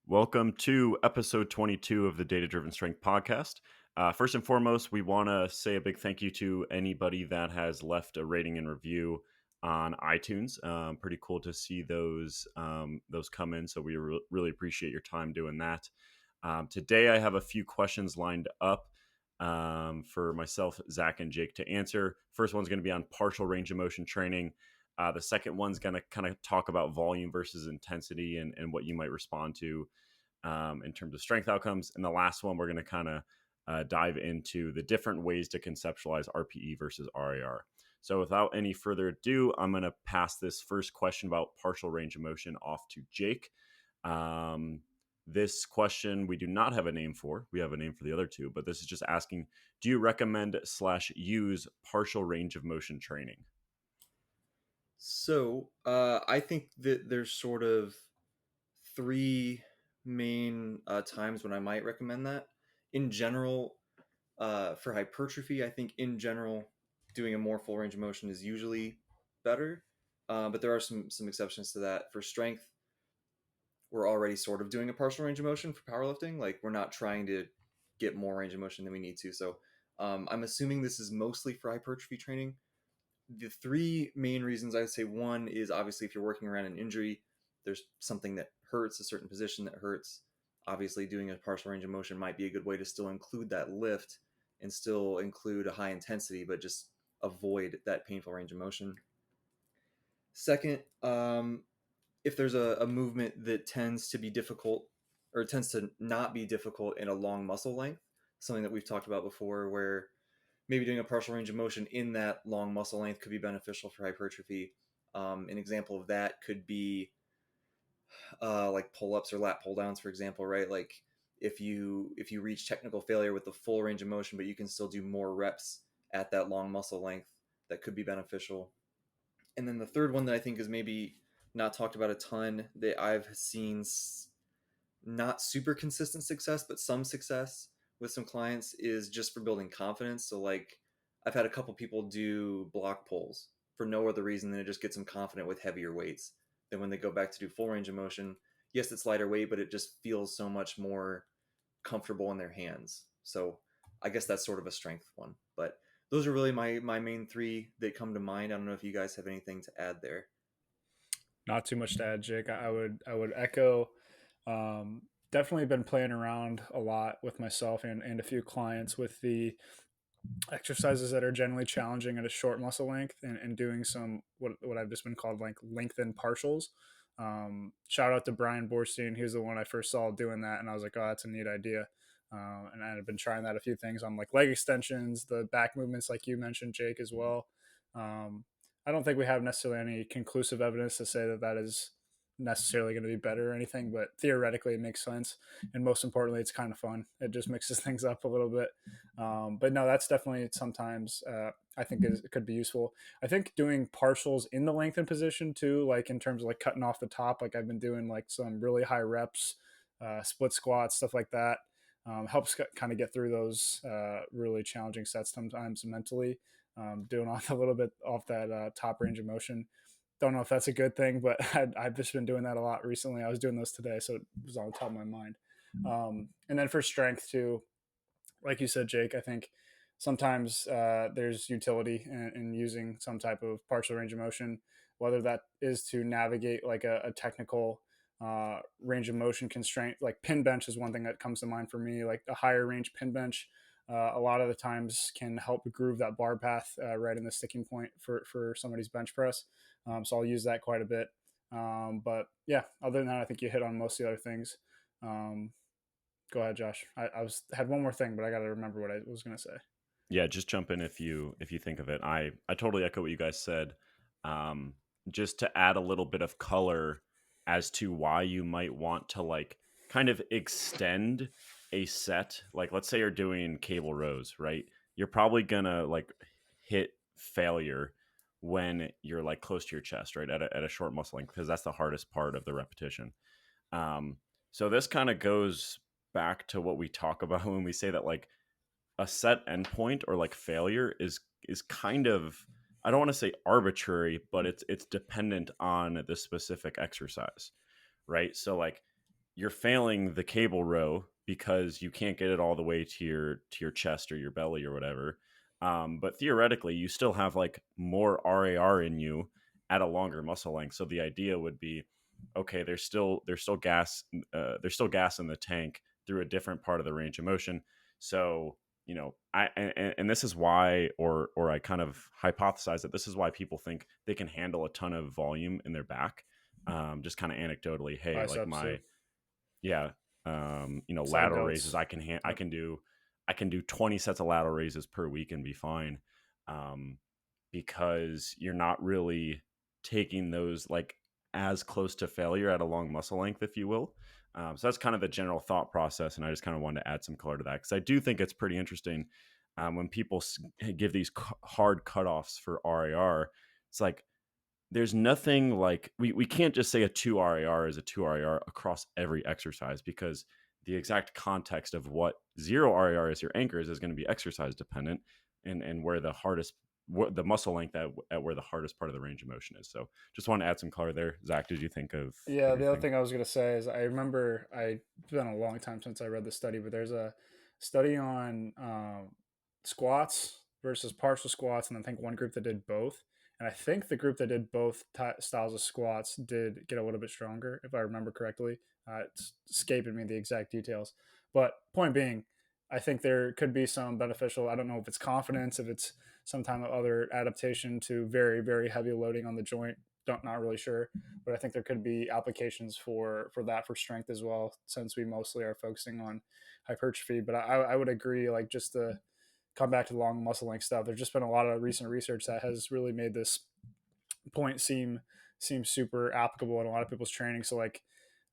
Welcome to episode 22 of the Data Driven Strength podcast. First and foremost, we want to say a big thank you to anybody that has left a rating and review on iTunes. Pretty cool to see those come in. So we really appreciate your time doing that. Today, I have a few questions lined up for myself, Zach, and Jake to answer. First one's going to be on partial range of motion training. The second one's going to kind of talk about volume versus intensity and what you might respond to in terms of strength outcomes. And the last one, we're going to kind of dive into the different ways to conceptualize RPE versus RIR. So without any further ado, I'm going to pass this first question about partial range of motion off to Jake. This question we do not have a name for. We have a name for the other two, but this is just asking, do you recommend / use partial range of motion training? So I think that there's sort of three main times when I might recommend that. In general, for hypertrophy, I think in general doing a more full range of motion is usually better, but there are some exceptions to that. For strength, we're already sort of doing a partial range of motion for powerlifting. Like we're not trying to get more range of motion than we need to. So I'm assuming this is mostly for hypertrophy training. The three main reasons I would say, one is obviously if you're working around an injury, there's something that hurts, a certain position that hurts. Obviously, doing a partial range of motion might be a good way to still include that lift and still include a high intensity, but just avoid that painful range of motion. Second, if there's a movement that tends to be difficult or tends to not be difficult in a long muscle length, something that we've talked about before, where maybe doing a partial range of motion in that long muscle length could be beneficial for hypertrophy. An example of that could be like pull-ups or lat pull-downs, for example, right? Like if you reach technical failure with the full range of motion, but you can still do more reps at that long muscle length, that could be beneficial. And then the third one that I think is maybe not talked about a ton, that I've seen not super consistent success, but some success with some clients, is just for building confidence. So like I've had a couple people do block pulls for no other reason than it just gets them confident with heavier weights. Then when they go back to do full range of motion, yes, it's lighter weight, but it just feels so much more comfortable in their hands. So I guess that's sort of a strength one. But those are really my main three that come to mind. I don't know if you guys have anything to add there. Not too much to add, Jake. I would echo. Definitely been playing around a lot with myself and a few clients with the exercises that are generally challenging at a short muscle length and doing some what I've just been called like lengthened partials. Shout out to Brian Borstein. He was the one I first saw doing that, and I was like, oh, that's a neat idea. And I've been trying that a few things on like leg extensions, the back movements, like you mentioned, Jake, as well. Um, I don't think we have necessarily any conclusive evidence to say that that is necessarily going to be better or anything, but theoretically it makes sense. And most importantly, it's kind of fun. It just mixes things up a little bit. But no, that's definitely sometimes I think it could be useful. I think doing partials in the lengthened position too, like in terms of like cutting off the top, like I've been doing like some really high reps, split squats, stuff like that. Helps kind of get through those really challenging sets sometimes mentally. Doing off a little bit off that top range of motion. Don't know if that's a good thing, but I've just been doing that a lot recently. I was doing those today, so it was on the top of my mind. And then for strength too, like you said, Jake, I think sometimes there's utility in using some type of partial range of motion, whether that is to navigate like a technical range of motion constraint. Like pin bench is one thing that comes to mind for me. Like a higher range pin bench, a lot of the times can help groove that bar path right in the sticking point for somebody's bench press. So I'll use that quite a bit. But yeah, other than that, I think you hit on most of the other things. Go ahead, Josh. I had one more thing, but I got to remember what I was going to say. Yeah, just jump in if you think of it. I totally echo what you guys said. Just to add a little bit of color as to why you might want to like kind of extend a set. Like let's say you're doing cable rows, right? You're probably gonna like hit failure when you're like close to your chest, right? At a short muscle length, because that's the hardest part of the repetition. So this kind of goes back to what we talk about when we say that like a set endpoint or like failure is kind of, I don't want to say arbitrary, but it's dependent on the specific exercise, right? So like you're failing the cable row because you can't get it all the way to your chest or your belly or whatever. But theoretically, you still have like more RAR in you at a longer muscle length. So the idea would be, okay, there's still gas there's still gas in the tank through a different part of the range of motion. So and this is why, or I kind of hypothesize that this is why people think they can handle a ton of volume in their back. Just kind of anecdotally, hey, like Biceps too. yeah, Side lateral raises, delts. I Yep. can do 20 sets of lateral raises per week and be fine. Um, because you're not really taking those like as close to failure at a long muscle length, if you will. So that's kind of the general thought process, and I just kind of wanted to add some color to that because I do think it's pretty interesting when people give these hard cutoffs for RAR. It's like there's nothing like we can't just say a 2 RAR is a 2 RAR across every exercise because the exact context of what 0 RAR is your anchors is going to be exercise dependent and where the hardest the muscle length at where the hardest part of the range of motion is. So just want to add some color there. Zach, did you think of Yeah, the other anything? thing I was going to say is I remember it's been a long time since I read the study, but there's a study on squats versus partial squats, and I think one group that did both. And I think the group that did both styles of squats did get a little bit stronger, if I remember correctly. It's escaping me the exact details. But point being, I think there could be some beneficial. I don't know if it's confidence, if it's some kind of other adaptation to very, very heavy loading on the joint. Not really sure, but I think there could be applications for that for strength as well, since we mostly are focusing on hypertrophy. But I would agree, like just to come back to the long muscle length stuff, there's just been a lot of recent research that has really made this point seem super applicable in a lot of people's training. So like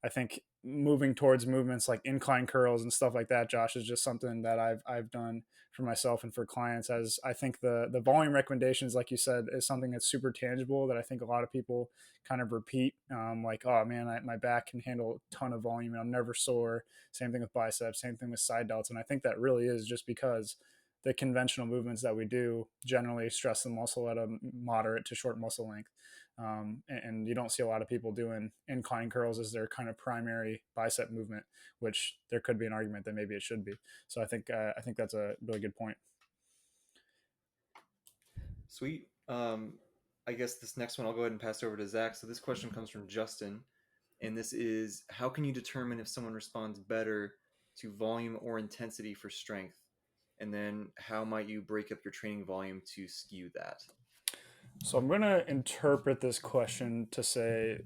I think moving towards movements like incline curls and stuff like that, Josh, is just something that I've done for myself and for clients. As I think the volume recommendations, like you said, is something that's super tangible that I think a lot of people kind of repeat. Like, oh man, my back can handle a ton of volume and I'm never sore. Same thing with biceps, same thing with side delts. And I think that really is just because the conventional movements that we do generally stress the muscle at a moderate to short muscle length. And you don't see a lot of people doing incline curls as their kind of primary bicep movement, which there could be an argument that maybe it should be. So I think that's a really good point. Sweet. I guess this next one I'll go ahead and pass over to Zach. So this question comes from Justin, and this is: how can you determine if someone responds better to volume or intensity for strength? And then how might you break up your training volume to skew that? So I'm going to interpret this question to say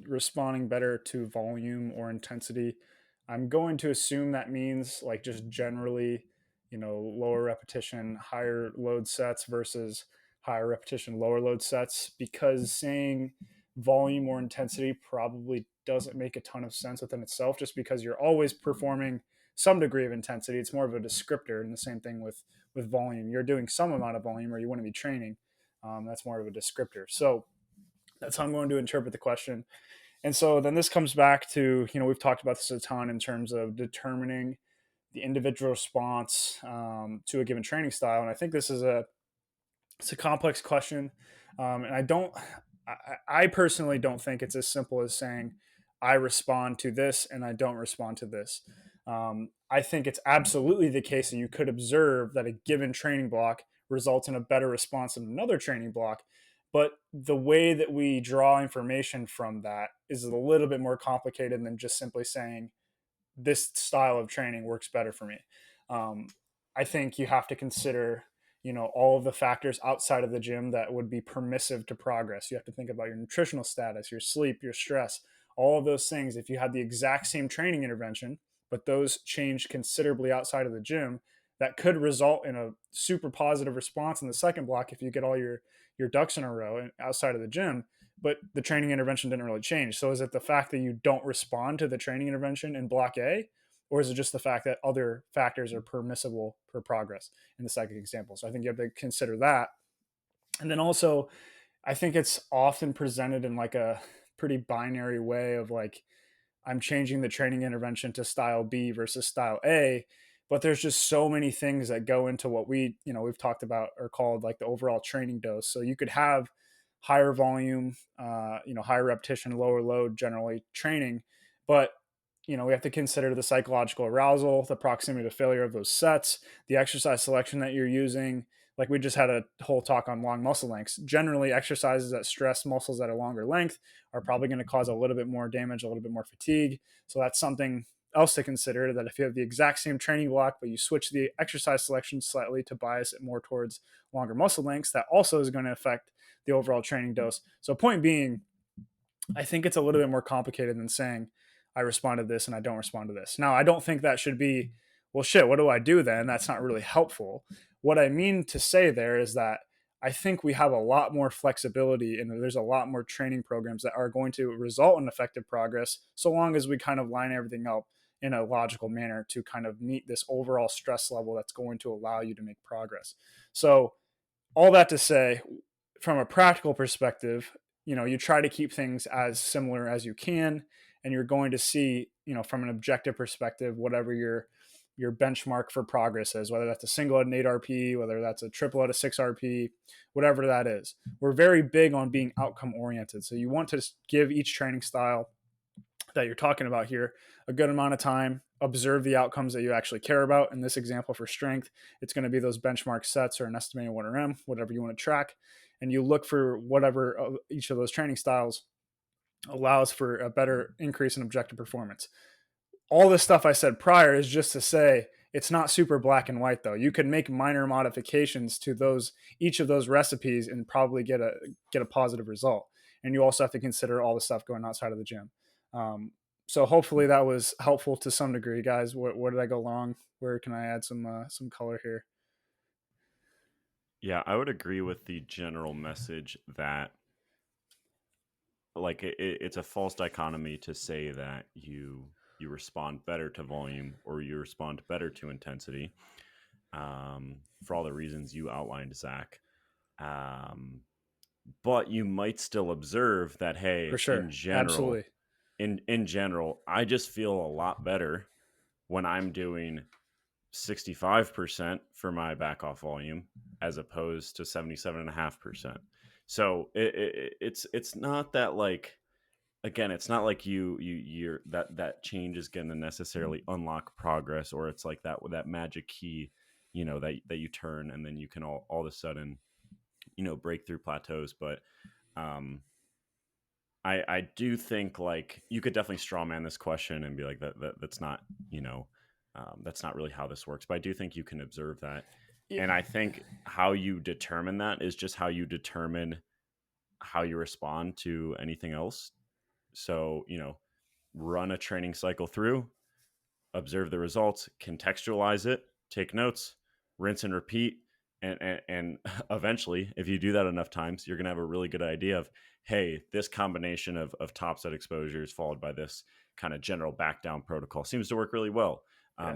responding better to volume or intensity. I'm going to assume that means like just generally, lower repetition, higher load sets versus higher repetition, lower load sets, because saying volume or intensity probably doesn't make a ton of sense within itself just because you're always performing some degree of intensity. It's more of a descriptor, and the same thing with volume. You're doing some amount of volume or you want to be training. That's more of a descriptor. So that's how I'm going to interpret the question. And so then this comes back to, we've talked about this a ton in terms of determining the individual response to a given training style. And I think it's a complex question. And I personally don't think it's as simple as saying I respond to this and I don't respond to this. I think it's absolutely the case that you could observe that a given training block results in a better response than another training block. But the way that we draw information from that is a little bit more complicated than just simply saying this style of training works better for me. Um, I think you have to consider, all of the factors outside of the gym that would be permissive to progress. You have to think about your nutritional status, your sleep, your stress, all of those things. If you had the exact same training intervention, but those changed considerably outside of the gym, that could result in a super positive response in the second block if you get all your ducks in a row outside of the gym, but the training intervention didn't really change. So is it the fact that you don't respond to the training intervention in block A, or is it just the fact that other factors are permissible for progress in the second example? So I think you have to consider that. And then also, I think it's often presented in like a pretty binary way of like, I'm changing the training intervention to style B versus style A, but there's just so many things that go into what we've talked about or called like the overall training dose. So you could have higher volume, higher repetition, lower load generally training, but we have to consider the psychological arousal, the proximity to failure of those sets, the exercise selection that you're using. Like we just had a whole talk on long muscle lengths. Generally, exercises that stress muscles at a longer length are probably going to cause a little bit more damage, a little bit more fatigue. So that's something else to consider, that if you have the exact same training block, but you switch the exercise selection slightly to bias it more towards longer muscle lengths, that also is going to affect the overall training dose. So point being, I think it's a little bit more complicated than saying I respond to this and I don't respond to this. Now, I don't think that should be, well, shit, what do I do then? That's not really helpful. What I mean to say there is that I think we have a lot more flexibility and there's a lot more training programs that are going to result in effective progress so long as we kind of line everything up in a logical manner to kind of meet this overall stress level that's going to allow you to make progress. So, all that to say, from a practical perspective, you try to keep things as similar as you can, and you're going to see, from an objective perspective, whatever your benchmark for progress is, whether that's a single at an 8 RPE, whether that's a triple at a 6 RPE, whatever that is. We're very big on being outcome oriented. So you want to give each training style that you're talking about here a good amount of time, observe the outcomes that you actually care about. In this example for strength, it's going to be those benchmark sets or an estimated 1RM, whatever you want to track. And you look for whatever each of those training styles allows for a better increase in objective performance. All this stuff I said prior is just to say it's not super black and white, though. You can make minor modifications to each of those recipes and probably get a positive result. And you also have to consider all the stuff going outside of the gym. So hopefully that was helpful to some degree, guys. Where did I go wrong? Where can I add some color here? Yeah, I would agree with the general message that like it's a false dichotomy to say that you respond better to volume or you respond better to intensity, for all the reasons you outlined, Zach. But you might still observe that, For hey, sure. Absolutely. in general, I just feel a lot better when I'm doing 65% for my back off volume as opposed to 77.5%. So it's not that, like, again, it's not like you're that change is going to necessarily unlock progress, or it's like that magic key, that you turn and then you can all of a sudden, break through plateaus. But um I do think, like, you could definitely straw man this question and be like that's not, that's not really how this works. But I do think you can observe that. Yeah. And I think how you determine that is just how you determine how you respond to anything else. So, run a training cycle through, observe the results, contextualize it, take notes, rinse and repeat. And eventually, if you do that enough times, you're going to have a really good idea of, hey, this combination of top set exposures followed by this kind of general back down protocol seems to work really well.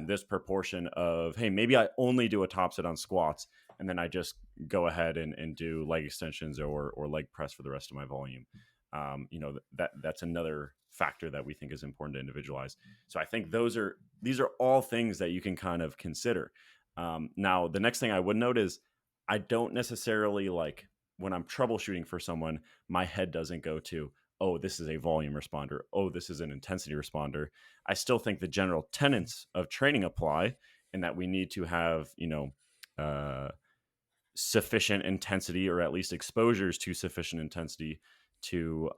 This proportion of, hey, maybe I only do a top set on squats and then I just go ahead and do leg extensions or leg press for the rest of my volume. That's another factor that we think is important to individualize. So I think these are all things that you can kind of consider. Now, the next thing I would note is I don't necessarily, like, when I'm troubleshooting for someone, my head doesn't go to, oh, this is a volume responder. Oh, this is an intensity responder. I still think the general tenets of training apply, in that we need to have, sufficient intensity, or at least exposures to sufficient intensity to,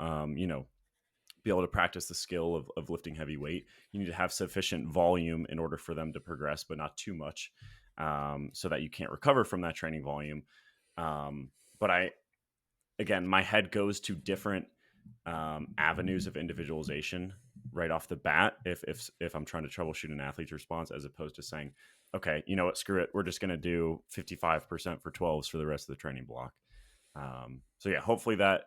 be able to practice the skill of lifting heavy weight. You need to have sufficient volume in order for them to progress, but not too much, so that you can't recover from that training volume. But again, my head goes to different avenues of individualization right off the bat if I'm trying to troubleshoot an athlete's response, as opposed to saying, okay, you know what, screw it, we're just going to do 55% for 12s for the rest of the training block. So yeah, hopefully that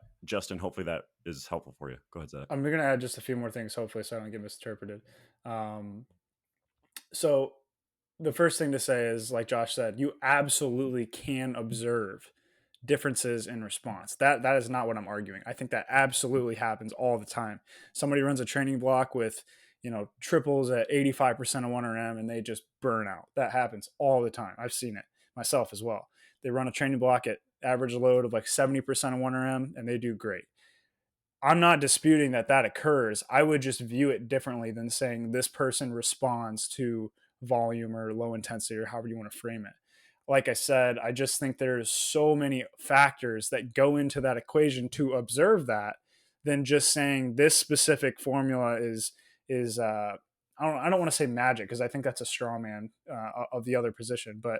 is helpful for you. Go ahead, Zach. I'm going to add just a few more things, hopefully, so I don't get misinterpreted. So the first thing to say is, like Josh said, you absolutely can observe differences in response. That is not what I'm arguing. I think that absolutely happens all the time. Somebody runs a training block with, triples at 85% of 1RM and they just burn out. That happens all the time. I've seen it myself as well. They run a training block at average load of like 70% of 1RM and they do great. I'm not disputing that that occurs. I would just view it differently than saying this person responds to volume or low intensity or however you want to frame it. Like I said, I just think there's so many factors that go into that equation to observe that than just saying this specific formula is I don't want to say magic because I think that's a straw man of the other position, but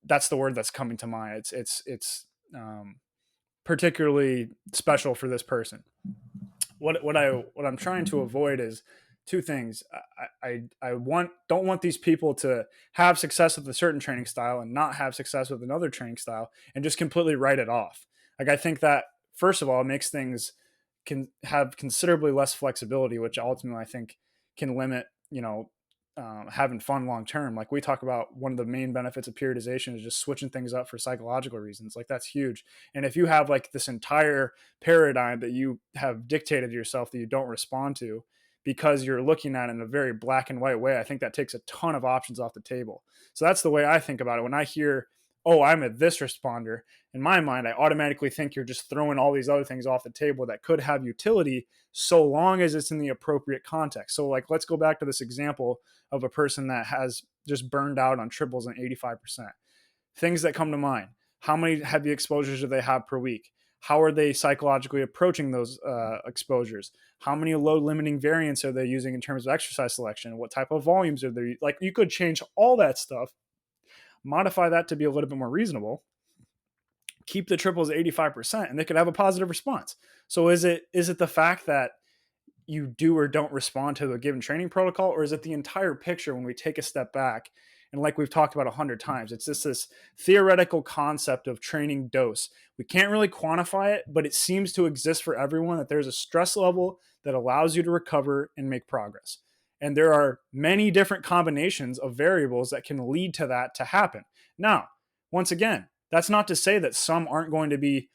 that's the word that's coming to mind. It's particularly special for this person. What I'm trying to avoid is two things. I don't want these people to have success with a certain training style and not have success with another training style and just completely write it off. Like I think that first of all makes things can have considerably less flexibility, which ultimately I think can limit having fun long term. Like we talk about, one of the main benefits of periodization is just switching things up for psychological reasons. Like that's huge. And if you have like this entire paradigm that you have dictated to yourself that you don't respond to because you're looking at it in a very black and white way, I think that takes a ton of options off the table. So that's the way I think about it. When I hear, oh, I'm a this responder, in my mind, I automatically think you're just throwing all these other things off the table that could have utility so long as it's in the appropriate context. So like, let's go back to this example of a person that has just burned out on triples and 85%. Things that come to mind: how many heavy exposures do they have per week? How are they psychologically approaching those exposures? How many load limiting variants are they using in terms of exercise selection? What type of volumes are they like? You could change all that stuff, modify that to be a little bit more reasonable, keep the triples at 85%, and they could have a positive response. So is it the fact that you do or don't respond to a given training protocol, or is it the entire picture when we take a step back? And like we've talked about 100 times, it's just this theoretical concept of training dose. We can't really quantify it, but it seems to exist for everyone, that there's a stress level that allows you to recover and make progress. And there are many different combinations of variables that can lead to that to happen. Now, once again, that's not to say that some aren't going to be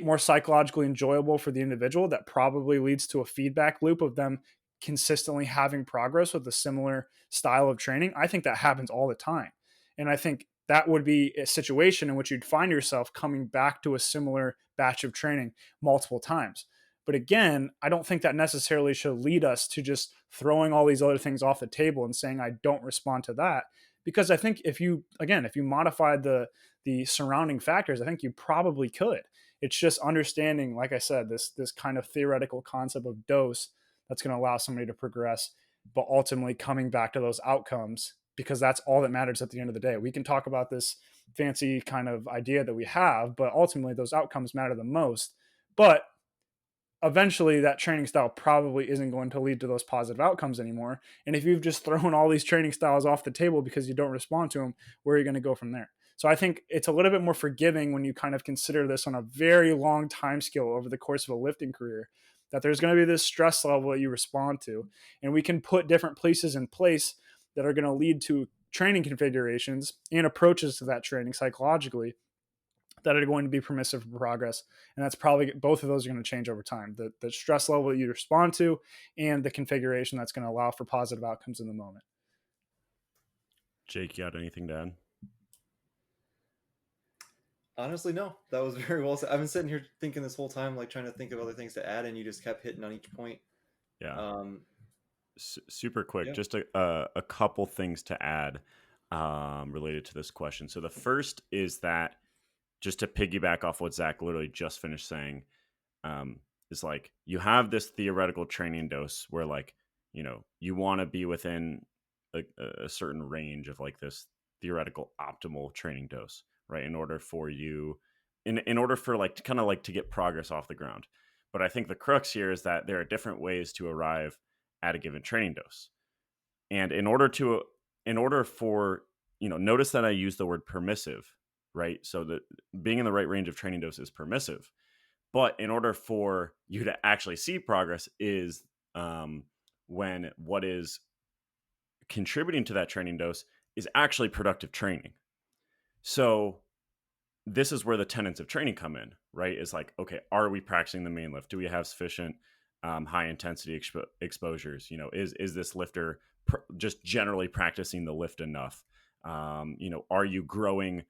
more psychologically enjoyable for the individual. That probably leads to a feedback loop of them consistently having progress with a similar style of training. I think that happens all the time. And I think that would be a situation in which you'd find yourself coming back to a similar batch of training multiple times. But again, I don't think that necessarily should lead us to just throwing all these other things off the table and saying, I don't respond to that. Because I think if you modified the surrounding factors, I think you probably could. It's just understanding, like I said, this kind of theoretical concept of dose that's going to allow somebody to progress, but ultimately coming back to those outcomes, because that's all that matters at the end of the day. We can talk about this fancy kind of idea that we have, but ultimately those outcomes matter the most. But eventually that training style probably isn't going to lead to those positive outcomes anymore. And if you've just thrown all these training styles off the table because you don't respond to them, where are you going to go from there? So I think it's a little bit more forgiving when you kind of consider this on a very long time scale over the course of a lifting career, that there's going to be this stress level that you respond to. And we can put different places in place that are going to lead to training configurations and approaches to that training psychologically that are going to be permissive for progress. And that's probably, both of those are going to change over time. The stress level that you respond to and the configuration that's going to allow for positive outcomes in the moment. Jake, you got anything to add? Honestly, no. That was very well said. I've been sitting here thinking this whole time, like trying to think of other things to add, and you just kept hitting on each point. Yeah. Super quick, Yeah. just a couple things to add related to this question. So the first is that, just to piggyback off what Zach literally just finished saying, is like, you have this theoretical training dose where, like, you want to be within a certain range of like this theoretical optimal training dose, right? In order for you, in order for like to kind of like to get progress off the ground. But I think the crux here is that there are different ways to arrive at a given training dose. And in order for, notice that I use the word permissive, right? So that being in the right range of training dose is permissive. But in order for you to actually see progress is when what is contributing to that training dose is actually productive training. So this is where the tenets of training come in, right? It's like, okay, are we practicing the main lift? Do we have sufficient high intensity exposures? Is this lifter just generally practicing the lift enough? Are you growing?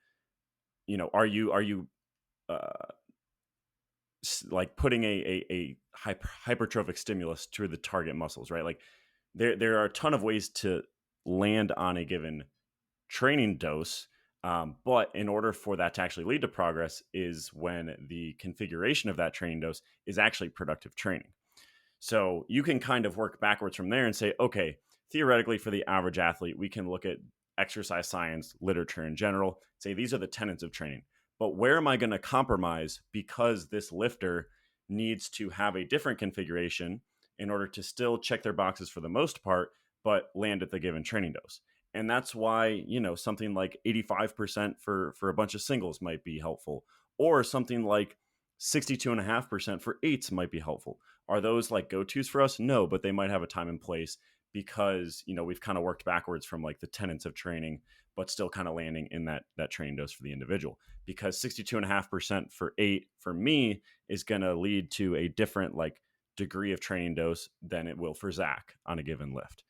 Are you like putting a hypertrophic stimulus to the target muscles, right? Like there are a ton of ways to land on a given training dose. But in order for that to actually lead to progress is when the configuration of that training dose is actually productive training. So you can kind of work backwards from there and say, okay, theoretically for the average athlete, we can look at exercise science, literature in general, say these are the tenets of training. But where am I going to compromise because this lifter needs to have a different configuration in order to still check their boxes for the most part, but land at the given training dose? And that's why, something like 85% for a bunch of singles might be helpful, or something like 62.5% for eights might be helpful. Are those like go-tos for us? No, but they might have a time and place because, we've kind of worked backwards from like the tenets of training, but still kind of landing in that training dose for the individual. Because 62.5% for eight for me is going to lead to a different like degree of training dose than it will for Zach on a given lift,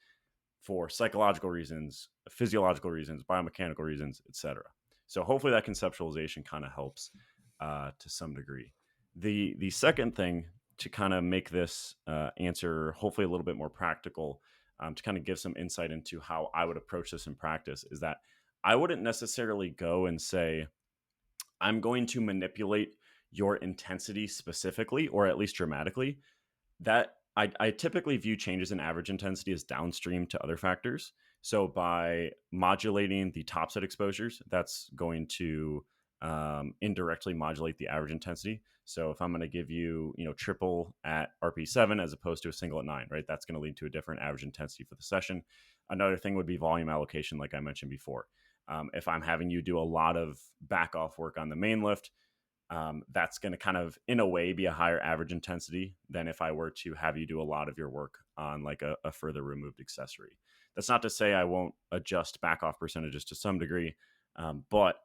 for psychological reasons, physiological reasons, biomechanical reasons, etc. So hopefully that conceptualization kind of helps to some degree. The second thing to kind of make this answer hopefully a little bit more practical, to kind of give some insight into how I would approach this in practice, is that I wouldn't necessarily go and say, I'm going to manipulate your intensity specifically, or at least dramatically. That I typically view changes in average intensity as downstream to other factors. So by modulating the top set exposures, that's going to indirectly modulate the average intensity. So if I'm going to give you, triple at RP7 as opposed to a single at 9, right? That's going to lead to a different average intensity for the session. Another thing would be volume allocation, like I mentioned before. If I'm having you do a lot of back off work on the main lift, that's going to kind of, in a way, be a higher average intensity than if I were to have you do a lot of your work on like a further removed accessory. That's not to say I won't adjust back off percentages to some degree, but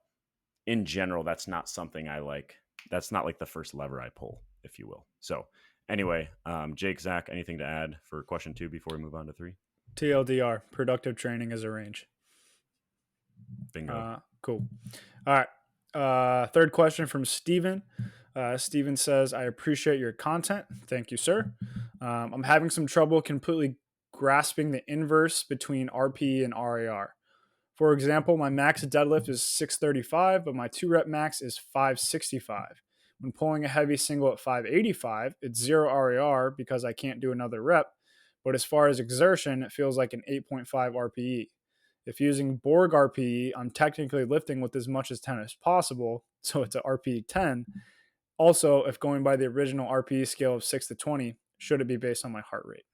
in general, that's not something I like. That's not like the first lever I pull, if you will. So anyway, Jake, Zach, anything to add for question 2 before we move on to 3? TLDR, productive training is a range. Bingo. Cool. All right. Third question from Steven. Steven says, I appreciate your content. Thank you, sir. I'm having some trouble completely grasping the inverse between RPE and RIR. For example, my max deadlift is 635, but my 2-rep max is 565. When pulling a heavy single at 585, it's 0 RIR because I can't do another rep. But as far as exertion, it feels like an 8.5 RPE. If using Borg RPE, I'm technically lifting with as much as 10 as possible, so it's a RPE 10. Also, if going by the original RPE scale of 6 to 20, should it be based on my heart rate?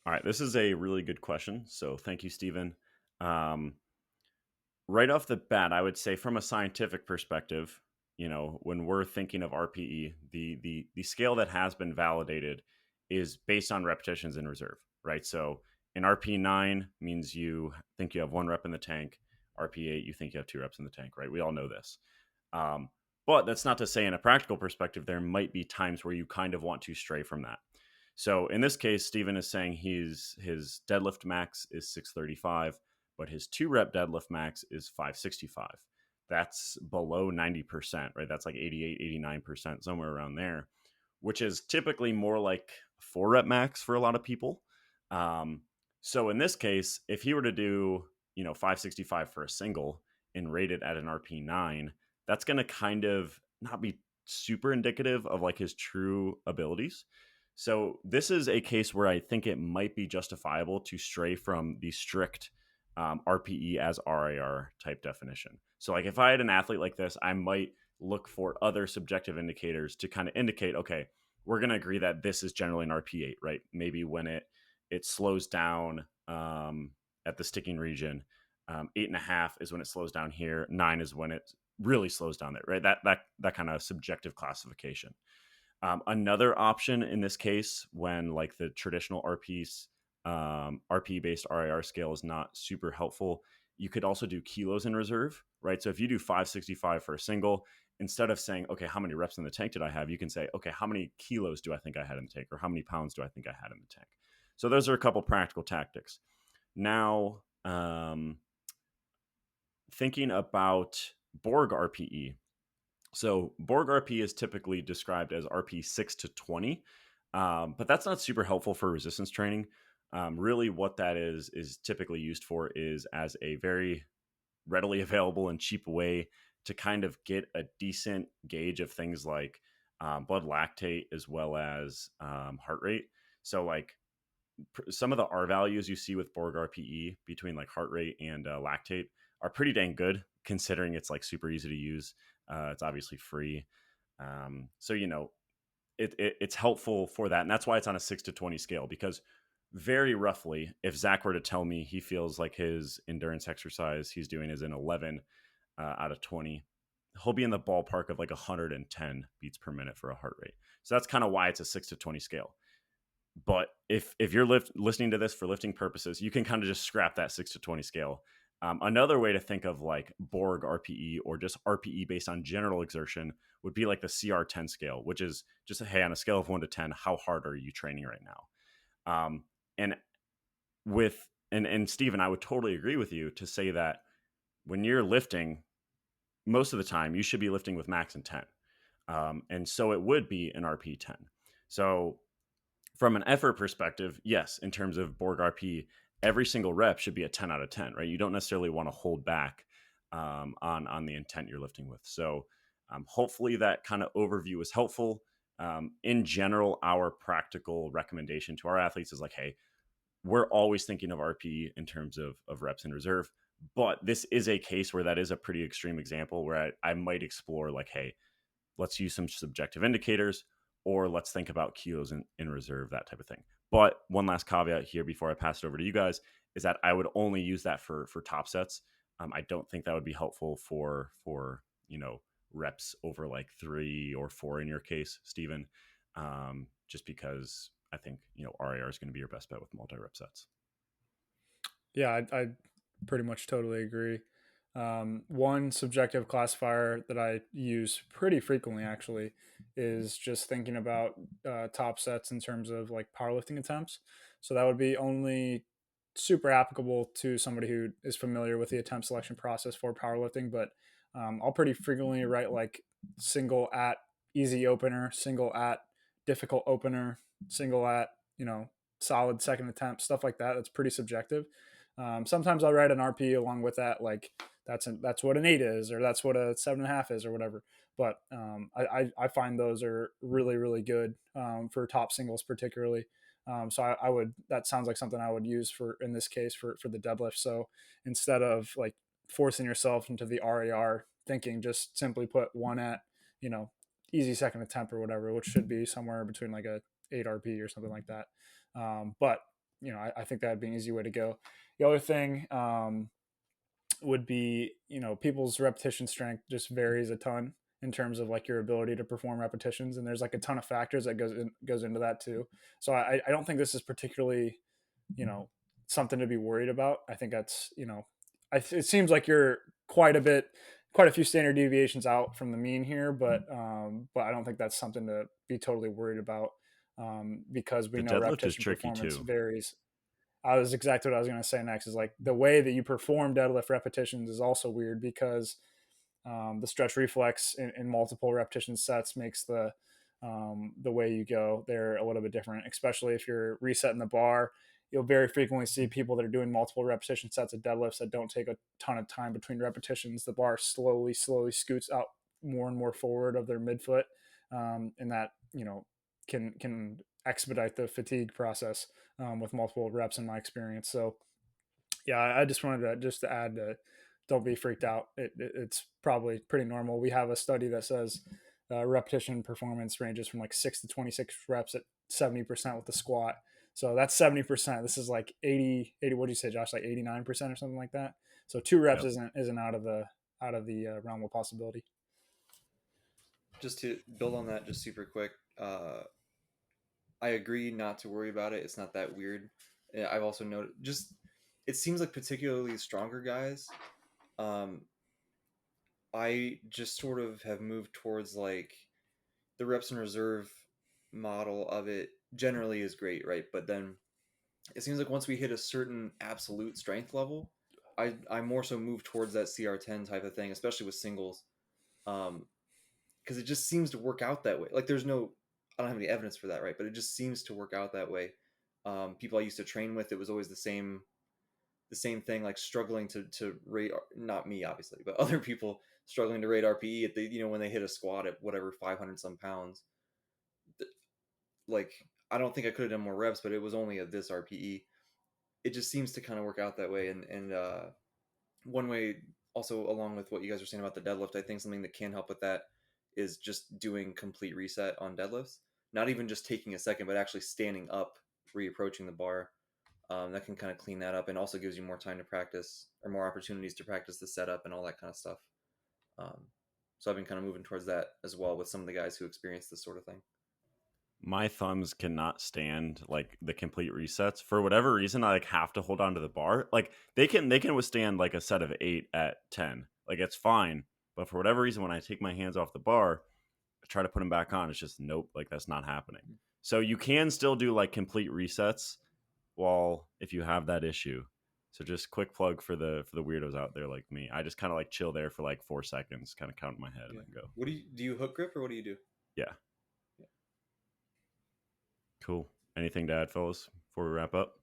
All right, this is a really good question. So thank you, Stephen. Right off the bat, I would say from a scientific perspective, when we're thinking of RPE, the scale that has been validated is based on repetitions in reserve, right? So an RP 9 means you think you have 1 rep in the tank. RP 8, you think you have 2 reps in the tank, right? We all know this. But that's not to say in a practical perspective, there might be times where you kind of want to stray from that. So in this case, Steven is saying his deadlift max is 635, but his 2-rep deadlift max is 565. That's below 90%, right? That's like 88, 89%, somewhere around there, which is typically more like 4-rep max for a lot of people. So in this case, if he were to do, 565 for a single and rate it at an RP 9, that's going to kind of not be super indicative of like his true abilities. So this is a case where I think it might be justifiable to stray from the strict RPE as RIR type definition. So like if I had an athlete like this, I might look for other subjective indicators to kind of indicate, okay, we're going to agree that this is generally an RP 8, right? Maybe when it slows down at the sticking region, 8.5 is when it slows down here. 9 is when it really slows down there, right? That kind of subjective classification. Another option in this case, when like the traditional RP based RIR scale is not super helpful, you could also do kilos in reserve, right? So if you do 565 for a single, instead of saying, okay, how many reps in the tank did I have? You can say, okay, how many kilos do I think I had in the tank? Or how many pounds do I think I had in the tank? So those are a couple practical tactics. Now, thinking about Borg RPE, So Borg RP is typically described as RP 6 to 20, but that's not super helpful for resistance training. Really, what that is typically used for is as a very readily available and cheap way to kind of get a decent gauge of things like blood lactate as well as heart rate. So, like some of the R values you see with Borg RPE between like heart rate and lactate are pretty dang good, considering it's like super easy to use. It's obviously free. So, it's helpful for that. And that's why it's on a 6 to 20 scale, because very roughly, if Zach were to tell me he feels like his endurance exercise he's doing is an 11 out of 20, he'll be in the ballpark of like 110 beats per minute for a heart rate. So that's kind of why it's a 6 to 20 scale. But if you're listening to this for lifting purposes, you can kind of just scrap that 6 to 20 scale. Another way to think of like Borg RPE or just RPE based on general exertion would be like the CR10 scale, which is just, hey, on a scale of 1 to 10, how hard are you training right now? And with and Steven, I would totally agree with you to say that when you're lifting, most of the time you should be lifting with max intent. And so it would be an RP 10. So from an effort perspective, yes, in terms of Borg RP, every single rep should be a 10 out of 10, right? You don't necessarily want to hold back on the intent you're lifting with. So hopefully that kind of overview is helpful. In general, our practical recommendation to our athletes is like, hey, we're always thinking of RP in terms of reps in reserve. But this is a case where that is a pretty extreme example where I might explore like, hey, let's use some subjective indicators, or let's think about kilos in reserve, that type of thing. But one last caveat here before I pass it over to you guys is that I would only use that for top sets. I don't think that would be helpful for reps over like 3 or 4 in your case, Stephen. Just because I think RIR is going to be your best bet with multi-rep sets. Yeah, I pretty much totally agree. One subjective classifier that I use pretty frequently actually is just thinking about top sets in terms of like powerlifting attempts. So that would be only super applicable to somebody who is familiar with the attempt selection process for powerlifting. But I'll pretty frequently write like single at easy opener, single at difficult opener, single at solid second attempt, stuff like that. That's pretty subjective. Sometimes I'll write an RP along with that, like that's what an 8 is, or that's what a 7.5 is, or whatever. But I find those are really good for top singles, particularly. So I would, that sounds like something I would use for in this case for the deadlift. So instead of like forcing yourself into the RAR thinking, just simply put one at easy second attempt or whatever, which should be somewhere between like a 8 RP or something like that. But I think that'd be an easy way to go. The other thing would be, people's repetition strength just varies a ton in terms of like your ability to perform repetitions, and there's like a ton of factors that goes into that too. So I don't think this is particularly, something to be worried about. I think that's, it seems like you're quite a few standard deviations out from the mean here, but I don't think that's something to be totally worried about, because we The know deadlift is repetition tricky performance too. varies. I was exactly what I was going to say next. Is like the way that you perform deadlift repetitions is also weird because the stretch reflex in multiple repetition sets makes the way you go there a little bit different. Especially if you're resetting the bar, you'll very frequently see people that are doing multiple repetition sets of deadlifts that don't take a ton of time between repetitions. The bar slowly scoots out more and more forward of their midfoot, and that can expedite the fatigue process with multiple reps in my experience. So yeah, I just wanted to add that don't be freaked out. It's probably pretty normal. We have a study that says repetition performance ranges from like 6 to 26 reps at 70% with the squat. So that's 70%. This is like 80. What did you say, Josh? Like 89% or something like that. So 2 reps Yep. isn't out of the realm of possibility. Just to build on that, just super quick, I agree not to worry about it. It's not that weird. I've also noted just it seems like particularly stronger guys. Um, I just sort of have moved towards like the reps in reserve model of it generally is great, right? But then it seems like once we hit a certain absolute strength level, I more so move towards that CR10 type of thing, especially with singles. Um, because it just seems to work out that way. Like there's no, I don't have any evidence for that, right? But it just seems to work out that way. People I used to train with, it was always the same thing, like struggling to rate, not me obviously, but other people struggling to rate RPE at the, when they hit a squat at whatever 500 some pounds. Like I don't think I could have done more reps, but it was only at this RPE. It just seems to kind of work out that way. And one way, also along with what you guys were saying about the deadlift, I think something that can help with that is just doing complete reset on deadlifts. Not even just taking a second, but actually standing up, reapproaching the bar. That can kind of clean that up and also gives you more time to practice, or more opportunities to practice the setup and all that kind of stuff. So I've been kind of moving towards that as well with some of the guys who experience this sort of thing. My thumbs cannot stand like the complete resets for whatever reason. I like have to hold on to the bar. Like they can withstand like a set of 8 at 10. Like it's fine, but for whatever reason, when I take my hands off the bar, I try to put them back on. It's just nope. Like that's not happening. So you can still do like complete resets, while if you have that issue. So just quick plug for the weirdos out there like me. I just kind of like chill there for like 4 seconds, kind of count in my head, and then go. What do you hook grip or what do you do? Yeah. Cool. Anything to add, fellas, before we wrap up?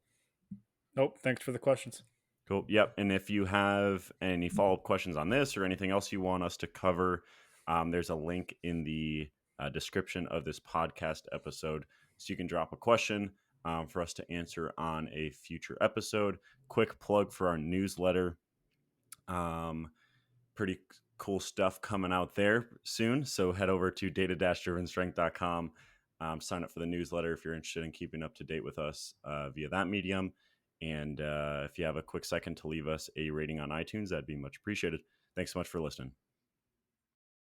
Nope. Thanks for the questions. Cool. Yep. And if you have any follow-up questions on this or anything else you want us to cover, there's a link in the description of this podcast episode, so you can drop a question for us to answer on a future episode. Quick plug for our newsletter. Pretty cool stuff coming out there soon. So head over to data-drivenstrength.com. Sign up for the newsletter if you're interested in keeping up to date with us via that medium. And if you have a quick second to leave us a rating on iTunes, that'd be much appreciated. Thanks so much for listening.